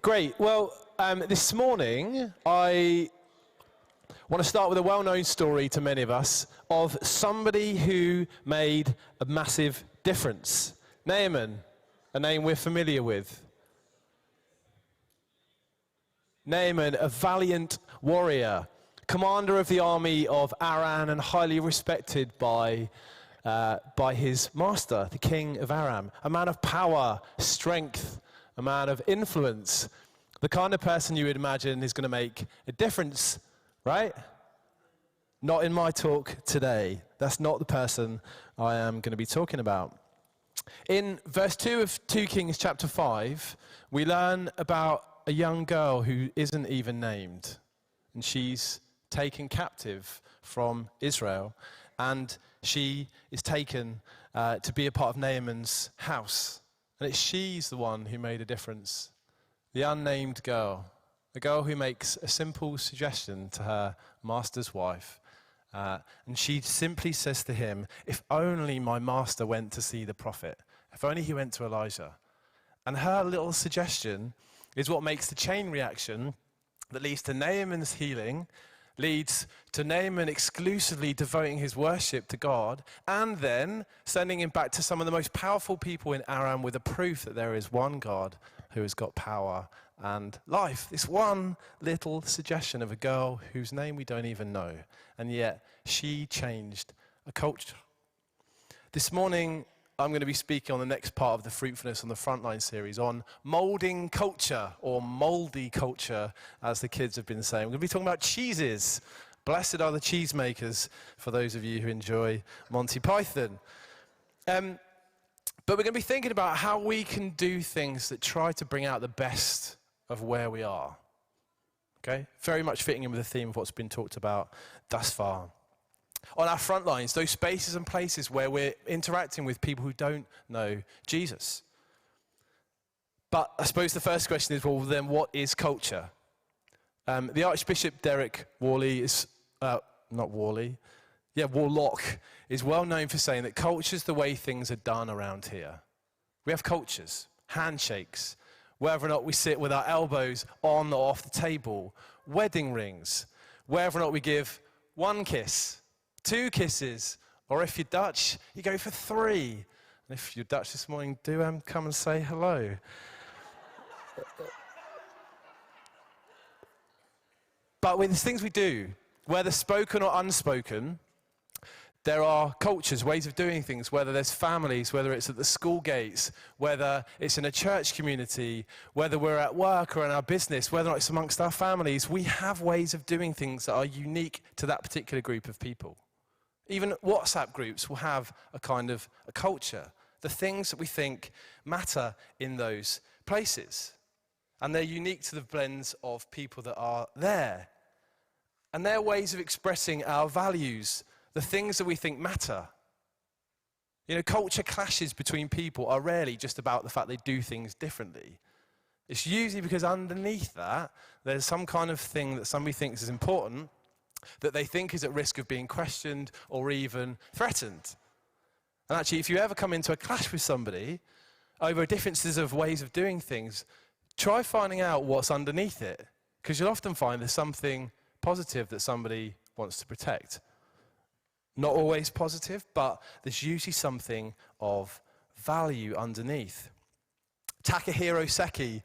Great. Well, this morning I want to start with a well-known story to many of us of somebody who made a massive difference. Naaman, a name we're familiar with. Naaman, a valiant warrior, commander of the army of Aram and highly respected by his master, the king of Aram. A man of power, strength, a man of influence. The kind of person you would imagine is going to make a difference, right? Not in my talk today. That's not the person I am going to be talking about. In verse 2 of 2 Kings chapter 5, we learn about a young girl who isn't even named. And she's taken captive from Israel. And she is taken to be a part of Naaman's house. And she's the one who made a difference. The unnamed girl. A girl who makes a simple suggestion to her master's wife. And she simply says to him, if only my master went to see the prophet. If only he went to Elijah. And her little suggestion is what makes the chain reaction that leads to Naaman's healing, leads to Naaman exclusively devoting his worship to God, and then sending him back to some of the most powerful people in Aram with a proof that there is one God who has got power and life. This one little suggestion of a girl whose name we don't even know, and yet she changed a culture. This morning, I'm going to be speaking on the next part of the Fruitfulness on the Frontline series on molding culture, or moldy culture, as the kids have been saying. We're going to be talking about cheeses. Blessed are the cheesemakers, for those of you who enjoy Monty Python. But we're going to be thinking about how we can do things that try to bring out the best of where we are. Okay? Very much fitting in with the theme of what's been talked about thus far. On our front lines, those spaces and places where we're interacting with people who don't know Jesus. But I suppose the first question is, well, then what is culture? The Archbishop Derek Warlock is well known for saying that culture is the way things are done around here. We have cultures, handshakes, whether or not we sit with our elbows on or off the table, wedding rings, whether or not we give one kiss, 2 kisses, or if you're Dutch, you go for 3. And if you're Dutch this morning, do come and say hello. But with the things we do, whether spoken or unspoken, there are cultures, ways of doing things, whether there's families, whether it's at the school gates, whether it's in a church community, whether we're at work or in our business, whether it's amongst our families, we have ways of doing things that are unique to that particular group of people. Even WhatsApp groups will have a kind of a culture, the things that we think matter in those places. And they're unique to the blends of people that are there. And they're ways of expressing our values, the things that we think matter. You know, culture clashes between people are rarely just about the fact they do things differently. It's usually because underneath that, there's some kind of thing that somebody thinks is important, that they think is at risk of being questioned or even threatened. And actually, if you ever come into a clash with somebody over differences of ways of doing things, try finding out what's underneath it, because you'll often find there's something positive that somebody wants to protect. Not always positive, but there's usually something of value underneath. Takahiro Seki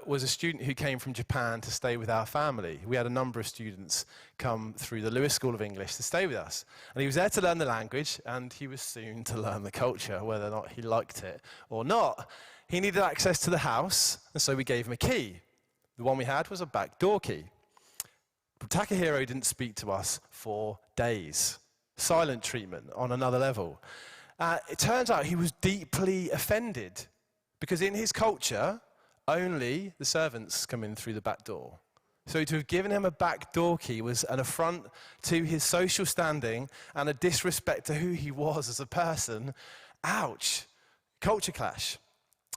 was a student who came from Japan to stay with our family. We had a number of students come through the Lewis School of English to stay with us. And he was there to learn the language, and he was soon to learn the culture, whether or not he liked it or not. He needed access to the house, and so we gave him a key. The one we had was a backdoor key. But Takahiro didn't speak to us for days. Silent treatment on another level. It turns out he was deeply offended, because in his culture, only the servants come in through the back door. So to have given him a back door key was an affront to his social standing and a disrespect to who he was as a person. Ouch. Culture clash.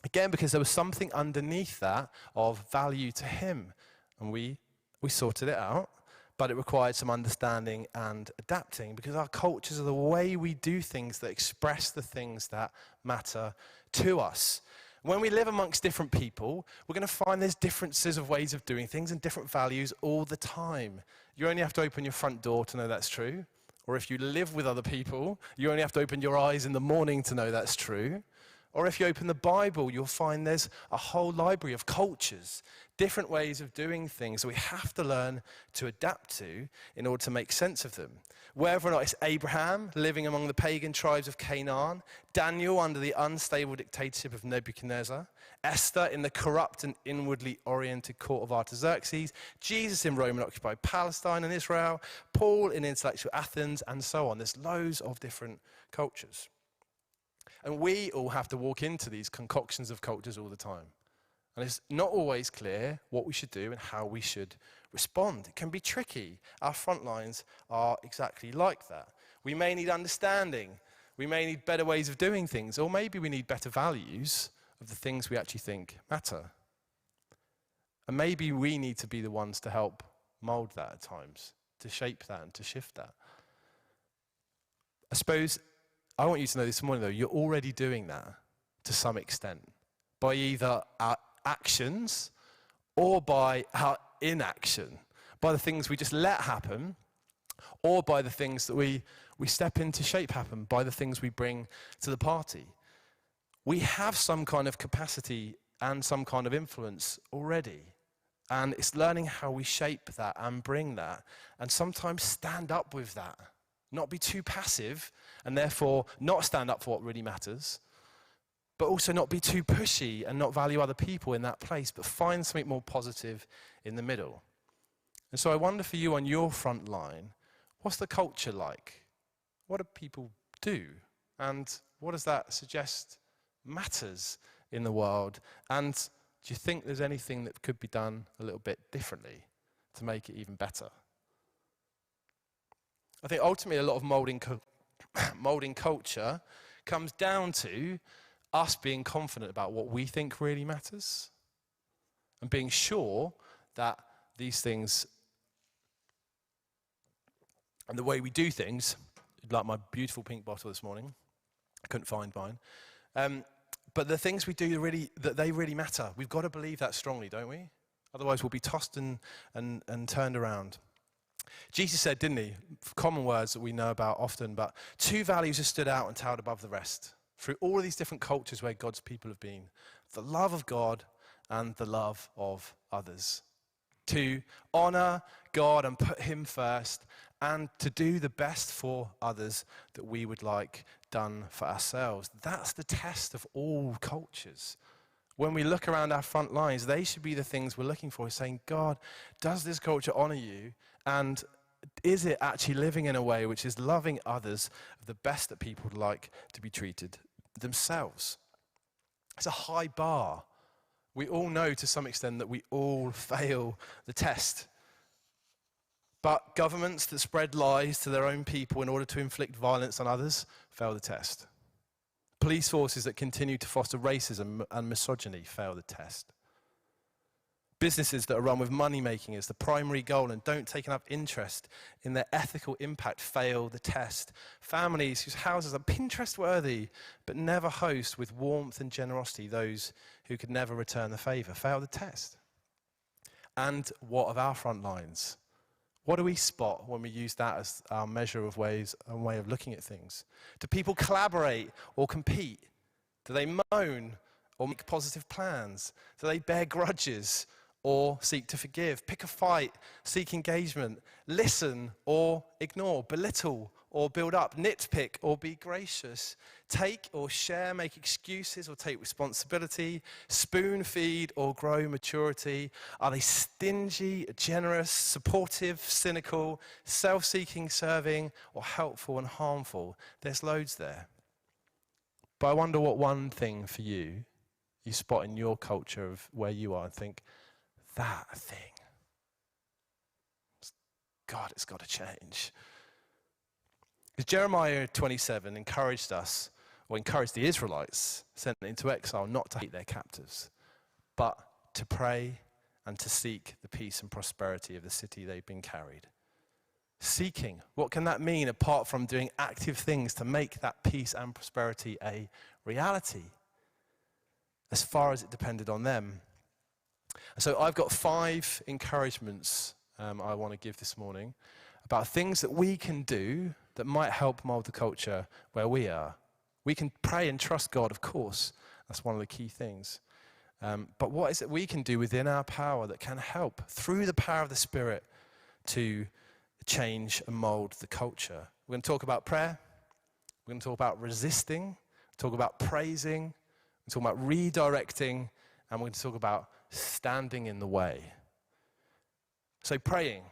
Again, because there was something underneath that of value to him. And we sorted it out, but it required some understanding and adapting, because our cultures are the way we do things that express the things that matter to us. When we live amongst different people, we're going to find there's differences of ways of doing things and different values all the time. You only have to open your front door to know that's true. Or if you live with other people, you only have to open your eyes in the morning to know that's true. Or if you open the Bible, you'll find there's a whole library of cultures, different ways of doing things that we have to learn to adapt to in order to make sense of them. Whether or not it's Abraham living among the pagan tribes of Canaan, Daniel under the unstable dictatorship of Nebuchadnezzar, Esther in the corrupt and inwardly oriented court of Artaxerxes, Jesus in Roman-occupied Palestine and Israel, Paul in intellectual Athens, and so on. There's loads of different cultures. And we all have to walk into these concoctions of cultures all the time. And it's not always clear what we should do and how we should respond. It can be tricky. Our front lines are exactly like that. We may need understanding. We may need better ways of doing things. Or maybe we need better values of the things we actually think matter. And maybe we need to be the ones to help mold that at times, to shape that and to shift that. I suppose I want you to know this morning, though, you're already doing that to some extent by either our actions or by our inaction, by the things we just let happen or by the things that we step in to shape happen, by the things we bring to the party. We have some kind of capacity and some kind of influence already. And it's learning how we shape that and bring that and sometimes stand up with that. Not be too passive and therefore not stand up for what really matters, but also not be too pushy and not value other people in that place, but find something more positive in the middle. And so I wonder for you on your front line, what's the culture like? What do people do? And what does that suggest matters in the world? And do you think there's anything that could be done a little bit differently to make it even better? I think ultimately a lot of molding culture comes down to us being confident about what we think really matters and being sure that these things and the way we do things, like my beautiful pink bottle this morning, I couldn't find mine, but the things we do that they really matter. We've got to believe that strongly, don't we? Otherwise we'll be tossed and turned around. Jesus said, didn't he, common words that we know about often, but two values have stood out and towered above the rest through all of these different cultures where God's people have been. The love of God and the love of others. To honor God and put him first, and to do the best for others that we would like done for ourselves. That's the test of all cultures. When we look around our front lines, they should be the things we're looking for, saying, God, does this culture honor you? And is it actually living in a way which is loving others of the best that people would like to be treated themselves? It's a high bar. We all know to some extent that we all fail the test. But governments that spread lies to their own people in order to inflict violence on others fail the test. Police forces that continue to foster racism and misogyny fail the test. Businesses that are run with money making as the primary goal and don't take enough interest in their ethical impact fail the test. Families whose houses are Pinterest worthy but never host with warmth and generosity those who could never return the favour fail the test. And what of our front lines? What do we spot when we use that as our measure of ways and way of looking at things? Do people collaborate or compete? Do they moan or make positive plans? Do they bear grudges or seek to forgive? Pick a fight, seek engagement, listen or ignore, belittle or build up, nitpick or be gracious, take or share, make excuses or take responsibility, spoon feed or grow maturity? Are they stingy, generous, supportive, cynical, self-seeking, serving, or helpful and harmful? There's loads there. But I wonder what one thing for you spot in your culture of where you are and think, that thing, God, it's got to change. Because Jeremiah 27 encouraged the Israelites sent into exile not to hate their captives, but to pray and to seek the peace and prosperity of the city they've been carried. Seeking, what can that mean apart from doing active things to make that peace and prosperity a reality? as far as it depended on them. So I've got 5 encouragements I want to give this morning about things that we can do that might help mold the culture where we are. We can pray and trust God, of course. That's one of the key things. But what is it we can do within our power that can help through the power of the Spirit to change and mold the culture? We're going to talk about prayer. We're going to talk about resisting. Talk about praising. We're talking about redirecting. And we're going to talk about standing in the way. So praying.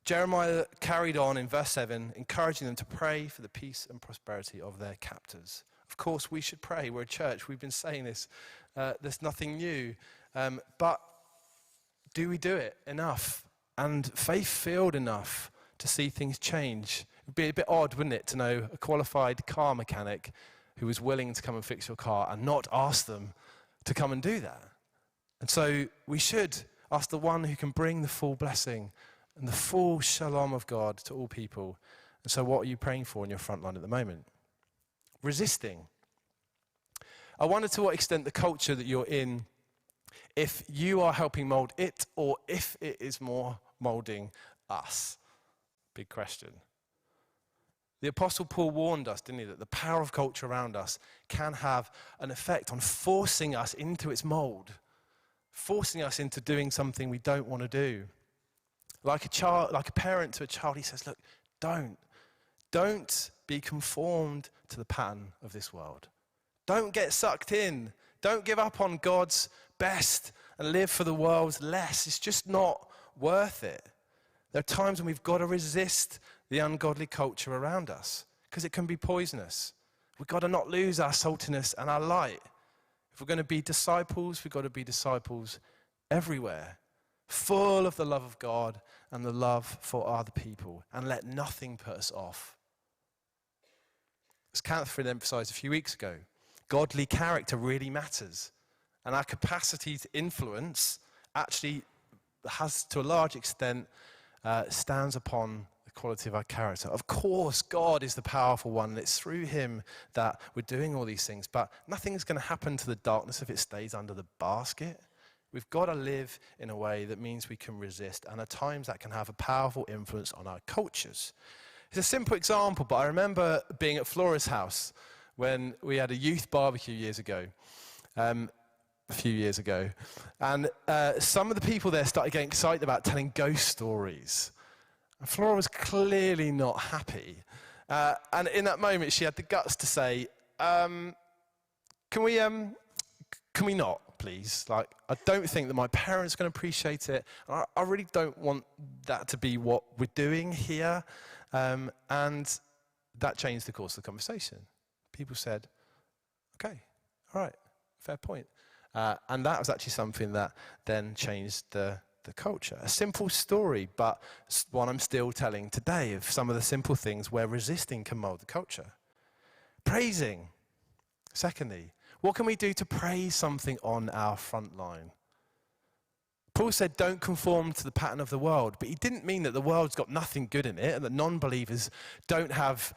Jeremiah carried on in verse 7, encouraging them to pray for the peace and prosperity of their captors. Of course, we should pray. We're a church. We've been saying this. There's nothing new. But do we do it enough and faith-filled enough to see things change? It would be a bit odd, wouldn't it, to know a qualified car mechanic who was willing to come and fix your car and not ask them to come and do that. And so we should ask the one who can bring the full blessing and the full shalom of God to all people. And so what are you praying for in your front line at the moment? Resisting. I wonder to what extent the culture that you're in, if you are helping mold it or if it is more molding us. Big question. The Apostle Paul warned us, didn't he, that the power of culture around us can have an effect on forcing us into its mold, forcing us into doing something we don't want to do. Like a parent to a child, he says, look, don't be conformed to the pattern of this world. Don't get sucked in. Don't give up on God's best and live for the world's less. It's just not worth it. There are times when we've got to resist the ungodly culture around us because it can be poisonous. We've got to not lose our saltiness and our light. If we're going to be disciples, we've got to be disciples everywhere, full of the love of God and the love for other people, and let nothing put us off. As Catherine emphasized a few weeks ago, godly character really matters, and our capacity to influence actually has, to a large extent, stands upon the quality of our character. Of course, God is the powerful one, and it's through him that we're doing all these things, but nothing's going to happen to the darkness if it stays under the basket. We've got to live in a way that means we can resist, and at times that can have a powerful influence on our cultures. It's a simple example, but I remember being at Flora's house when we had a youth barbecue a few years ago, and some of the people there started getting excited about telling ghost stories. And Flora was clearly not happy, and in that moment she had the guts to say, can we not, please? Like, I don't think that my parents are going to appreciate it. I really don't want that to be what we're doing here. And that changed the course of the conversation. People said, okay, all right, fair point. And that was actually something that then changed the culture. A simple story, but one I'm still telling today of some of the simple things where resisting can mold the culture. Praising. Secondly, what can we do to praise something on our front line? Paul said, don't conform to the pattern of the world, but he didn't mean that the world's got nothing good in it and that non-believers don't have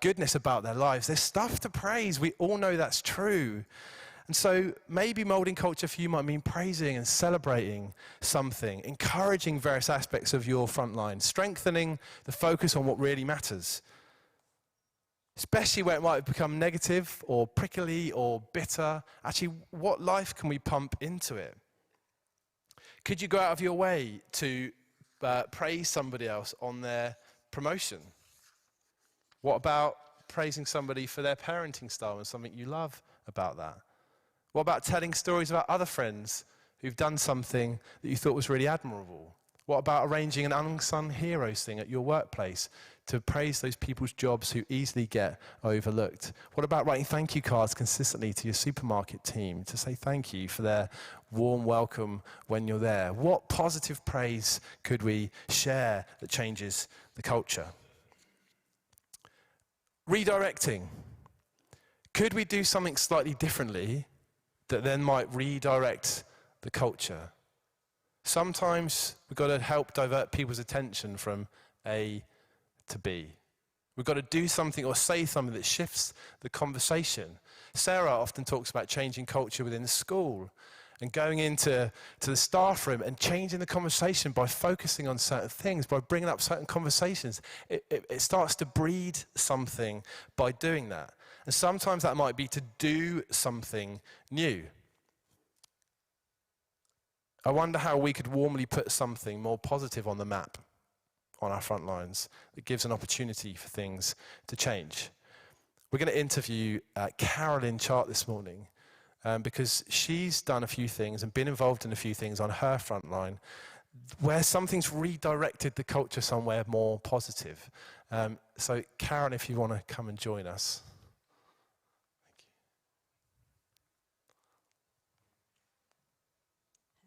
goodness about their lives. There's stuff to praise. We all know that's true. And so maybe molding culture for you might mean praising and celebrating something, encouraging various aspects of your front line, strengthening the focus on what really matters, especially where it might become negative or prickly or bitter. Actually, what life can we pump into it? Could you go out of your way to praise somebody else on their promotion? What about praising somebody for their parenting style and something you love about that? What about telling stories about other friends who've done something that you thought was really admirable? What about arranging an unsung heroes thing at your workplace to praise those people's jobs who easily get overlooked? What about writing thank you cards consistently to your supermarket team to say thank you for their warm welcome when you're there? What positive praise could we share that changes the culture? Redirecting. Could we do something slightly differently that then might redirect the culture? Sometimes we've got to help divert people's attention from A to B. We've got to do something or say something that shifts the conversation. Sarah often talks about changing culture within the school and going into the staff room and changing the conversation by focusing on certain things, by bringing up certain conversations. It starts to breed something by doing that. And sometimes that might be to do something new. I wonder how we could warmly put something more positive on the map, on our front lines, that gives an opportunity for things to change. We're going to interview Carolyn Chart this morning because she's done a few things and been involved in a few things on her front line where something's redirected the culture somewhere more positive. So Karen, if you want to come and join us.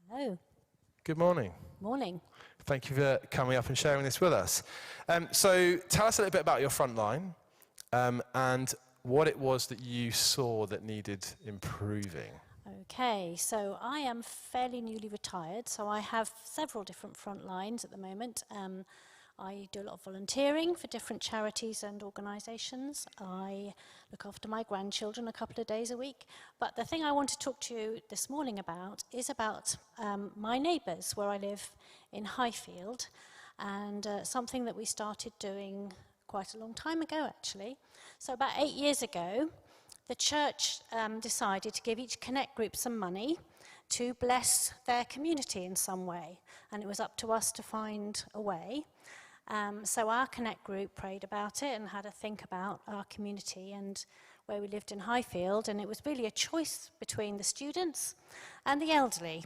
Hello. Good morning. Morning. Thank you for coming up and sharing this with us. So tell us a little bit about your front line and what it was that you saw that needed improving. Okay, so I am fairly newly retired, so I have several different front lines at the moment. I do a lot of volunteering for different charities and organisations. I look after my grandchildren a couple of days a week. But the thing I want to talk to you this morning about is about my neighbours where I live in Highfield, and something that we started doing quite a long time ago, actually. So about 8 years ago, the church decided to give each Connect group some money to bless their community in some way. And it was up to us to find a way. So our Connect group prayed about it and had a think about our community and where we lived in Highfield, and it was really a choice between the students and the elderly.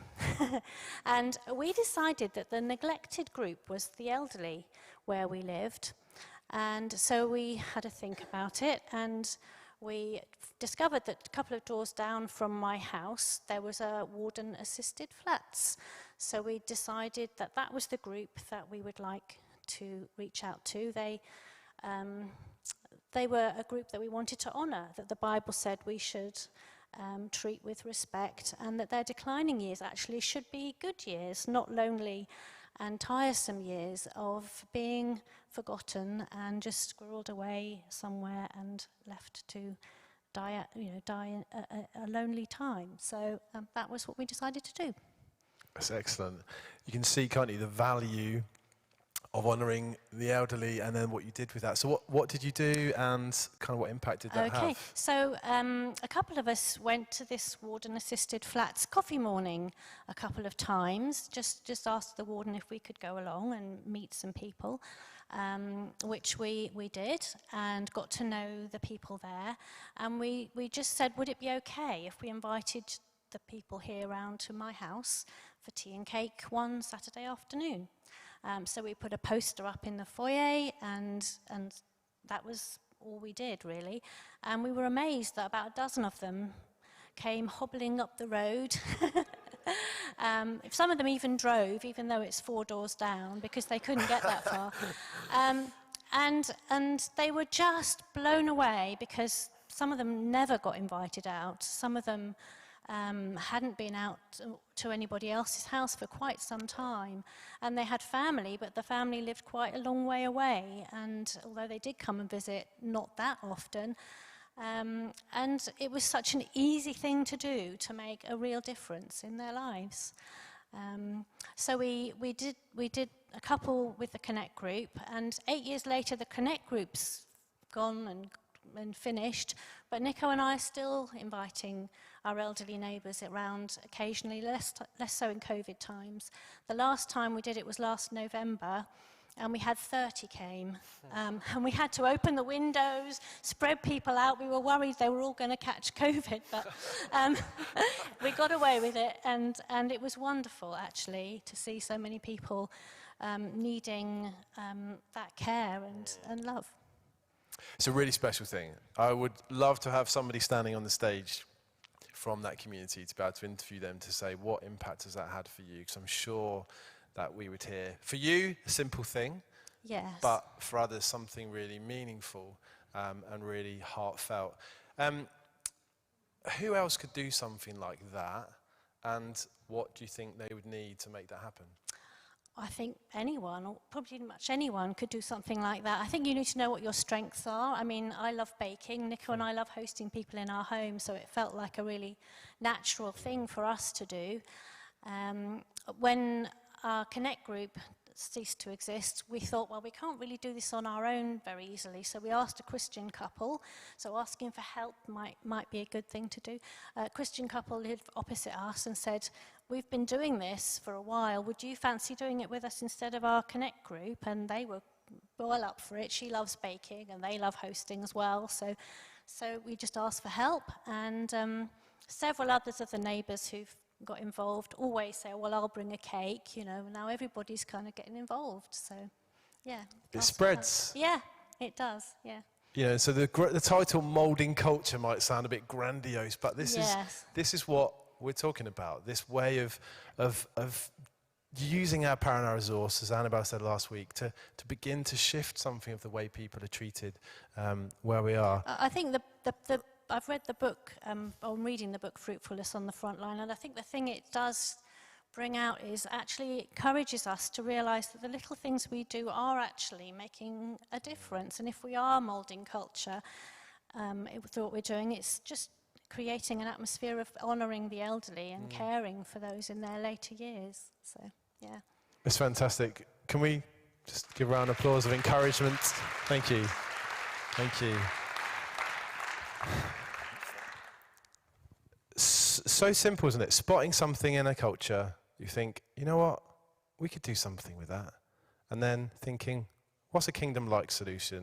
And we decided that the neglected group was the elderly where we lived, and so we had a think about it, and we discovered that a couple of doors down from my house there was a warden assisted flats. So we decided that that was the group that we would like to reach out to. They were a group that we wanted to honour, that the Bible said we should treat with respect, and that their declining years actually should be good years, not lonely and tiresome years of being forgotten and just squirreled away somewhere and left to die a lonely time. So that was what we decided to do. That's excellent. You can see, can't you, the value of honouring the elderly and then what you did with that. So what did you do and kind of what impact did that have? Okay, so a couple of us went to this warden-assisted flats coffee morning a couple of times, just asked the warden if we could go along and meet some people, which we did, and got to know the people there. And we just said, would it be okay if we invited the people here round to my house for tea and cake one Saturday afternoon? So we put a poster up in the foyer, and that was all we did, really. And we were amazed that about a dozen of them came hobbling up the road. Some of them even drove, even though it's 4 doors down, because they couldn't get that far. And they were just blown away, because some of them never got invited out. Some of them hadn't been out to anybody else's house for quite some time, and they had family, but the family lived quite a long way away, and although they did come and visit, not that often, and it was such an easy thing to do to make a real difference in their lives. So we did a couple with the Connect group, and 8 years later the Connect group's gone and finished, but Nico and I are still inviting our elderly neighbours around occasionally, less so in COVID times. The last time we did it was last November, and we had 30 came, and we had to open the windows, spread people out. We were worried they were all going to catch COVID, but we got away with it, and it was wonderful, actually, to see so many people needing that care and love. It's a really special thing. I would love to have somebody standing on the stage from that community to be able to interview them to say, what impact has that had for you? Because I'm sure that we would hear, for you, a simple thing, yes, but for others, something really meaningful and really heartfelt. Who else could do something like that, and what do you think they would need to make that happen? I think anyone, or probably much anyone, could do something like that. I think you need to know what your strengths are. I mean, I love baking. Nico and I love hosting people in our home, so it felt like a really natural thing for us to do. When our Connect group ceased to exist, we thought, well, we can't really do this on our own very easily, so we asked a Christian couple. So asking for help might be a good thing to do. A Christian couple lived opposite us and said, we've been doing this for a while, would you fancy doing it with us instead of our Connect group? And they were well up for it. She loves baking and they love hosting as well, so we just asked for help, and several others of the neighbours who've got involved always say, well, I'll bring a cake, you know. Now everybody's kind of getting involved, so yeah. It spreads. Yeah, it does, yeah. You know, so the title "Molding Culture" might sound a bit grandiose, but this is what we're talking about. This way of using our power and our resource, as Annabelle said last week, to begin to shift something of the way people are treated where we are. I think I've read the book, I'm reading the book Fruitfulness on the front line, and I think the thing it does bring out is actually it encourages us to realise that the little things we do are actually making a difference. And if we are moulding culture through what we're doing, it's just creating an atmosphere of honouring the elderly and caring for those in their later years. So, yeah. It's fantastic. Can we just give a round of applause of encouragement? Thank you. Thank you. So simple, isn't it? Spotting something in a culture, you think, you know what, we could do something with that. And then thinking, what's a kingdom-like solution?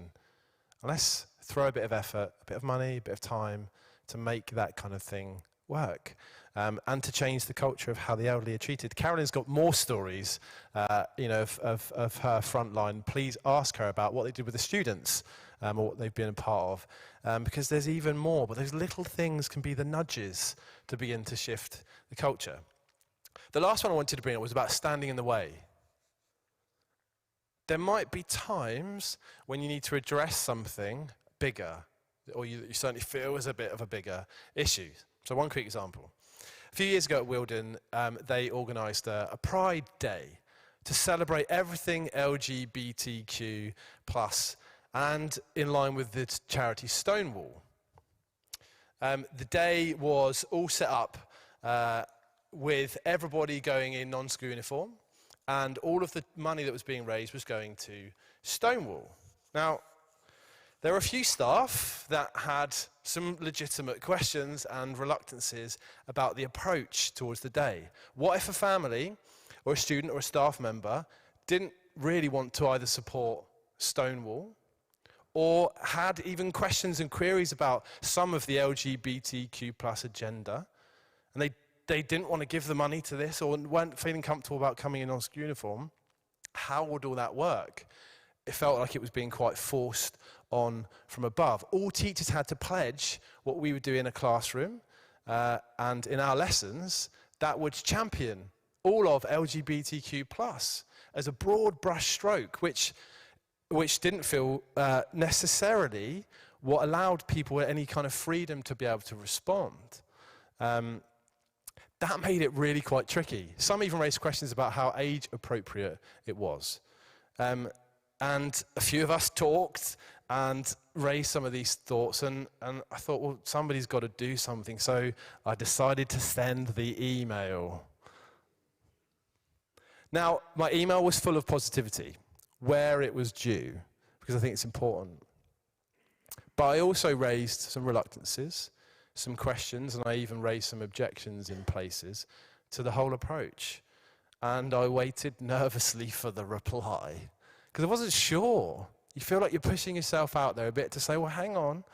And let's throw a bit of effort, a bit of money, a bit of time to make that kind of thing work, and to change the culture of how the elderly are treated. Carolyn's got more stories, of her front line. Please ask her about what they did with the students, or what they've been a part of, because there's even more. But those little things can be the nudges to begin to shift the culture. The last one I wanted to bring up was about standing in the way. There might be times when you need to address something bigger, or you certainly feel is a bit of a bigger issue. So one quick example. A few years ago at Wilden, they organised a Pride Day to celebrate everything LGBTQ+, and in line with the charity Stonewall. The day was all set up with everybody going in non-school uniform, and all of the money that was being raised was going to Stonewall. Now, there were a few staff that had some legitimate questions and reluctances about the approach towards the day. What if a family or a student or a staff member didn't really want to either support Stonewall or had even questions and queries about some of the LGBTQ+ agenda, and they didn't want to give the money to this or weren't feeling comfortable about coming in non-school uniform? How would all that work? It felt like it was being quite forced on from above. All teachers had to pledge what we would do in a classroom and in our lessons that would champion all of LGBTQ+ as a broad brush stroke, which didn't feel necessarily what allowed people any kind of freedom to be able to respond. That made it really quite tricky. Some even raised questions about how age appropriate it was. And a few of us talked and raised some of these thoughts, and I thought, well, somebody's got to do something, so I decided to send the email. Now, my email was full of positivity, where it was due, because I think it's important. But I also raised some reluctances, some questions, and I even raised some objections in places to the whole approach. And I waited nervously for the reply, because I wasn't sure. You feel like you're pushing yourself out there a bit to say, well, hang on.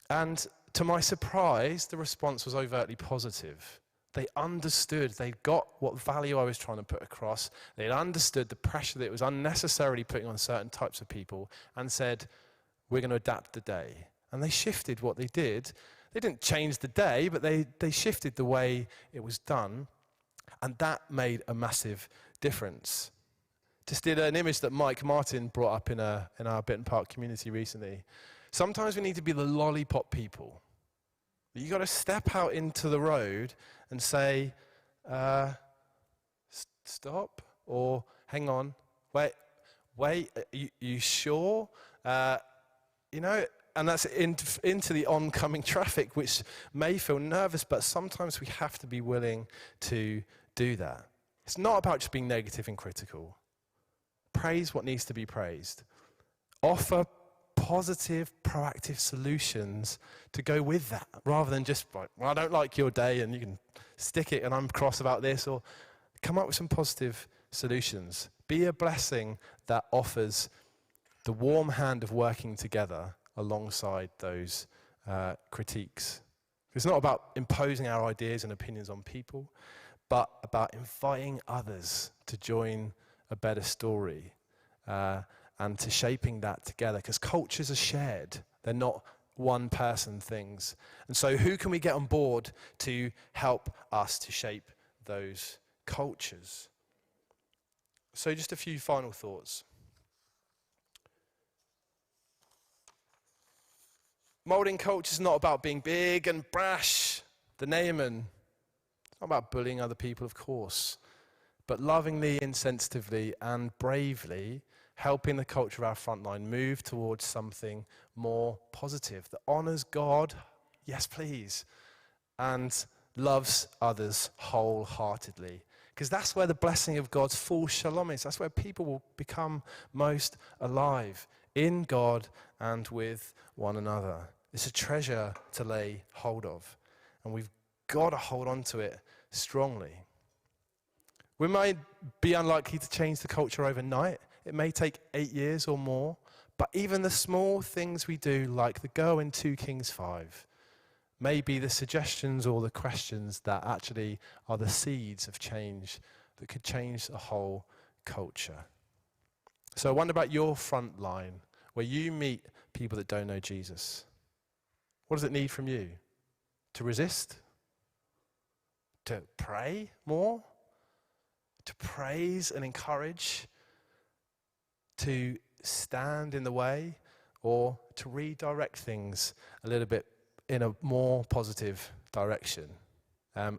And to my surprise, the response was overtly positive. They understood, they got what value I was trying to put across. They understood the pressure that it was unnecessarily putting on certain types of people, and said, we're going to adapt the day. And they shifted what they did. They didn't change the day, but they shifted the way it was done. And that made a massive difference. To steal an image that Mike Martin brought up in our Bitton Park community recently, sometimes we need to be the lollipop people. You got to step out into the road and say, stop, Or hang on, wait, you sure? And that's into the oncoming traffic, which may feel nervous, but sometimes we have to be willing to do that. It's not about just being negative and critical. Praise what needs to be praised. Offer positive, proactive solutions to go with that, rather than just, well, I don't like your day and you can stick it and I'm cross about this, or come up with some positive solutions. Be a blessing that offers the warm hand of working together alongside those critiques. It's not about imposing our ideas and opinions on people, but about inviting others to join a better story and to shaping that together, because cultures are shared. They're not one-person things. And so who can we get on board to help us to shape those cultures? So just a few final thoughts. Molding culture is not about being big and brash, the Naaman. It's not about bullying other people, of course, but lovingly, insensitively, and bravely helping the culture of our frontline move towards something more positive that honors God, yes please, and loves others wholeheartedly. Because that's where the blessing of God's full shalom is. That's where people will become most alive, in God and with one another. It's a treasure to lay hold of, and we've got to hold on to it strongly. We might be unlikely to change the culture overnight. It may take 8 years or more, but even the small things we do, like the girl in 2 Kings 5, may be the suggestions or the questions that actually are the seeds of change that could change the whole culture. So I wonder about your front line, where you meet people that don't know Jesus. What does it need from you? To resist? To pray more? To praise and encourage? To stand in the way? Or to redirect things a little bit in a more positive direction?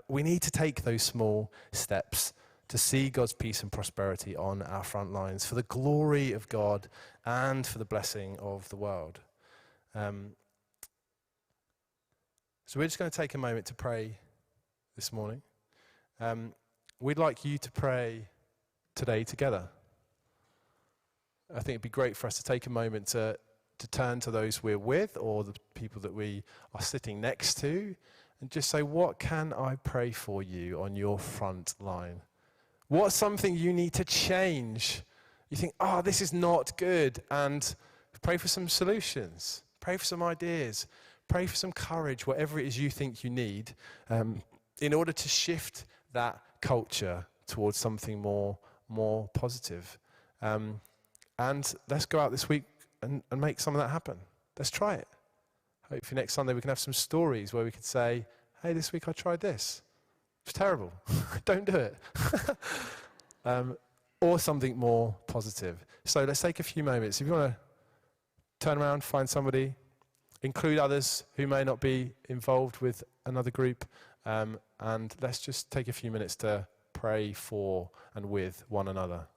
We need to take those small steps to see God's peace and prosperity on our front lines for the glory of God and for the blessing of the world. So we're just going to take a moment to pray this morning. We'd like you to pray today together. I think it'd be great for us to take a moment to turn to those we're with or the people that we are sitting next to and just say, what can I pray for you on your front line? What's something you need to change? You think, this is not good. And pray for some solutions. Pray for some ideas. Pray for some courage, whatever it is you think you need, in order to shift that culture towards something more positive. And let's go out this week and make some of that happen. Let's try it. Hopefully next Sunday we can have some stories where we could say, hey, this week I tried this. It's terrible. Don't do it. Or something more positive. So let's take a few moments. If you want to turn around, find somebody, include others who may not be involved with another group, and let's just take a few minutes to pray for and with one another.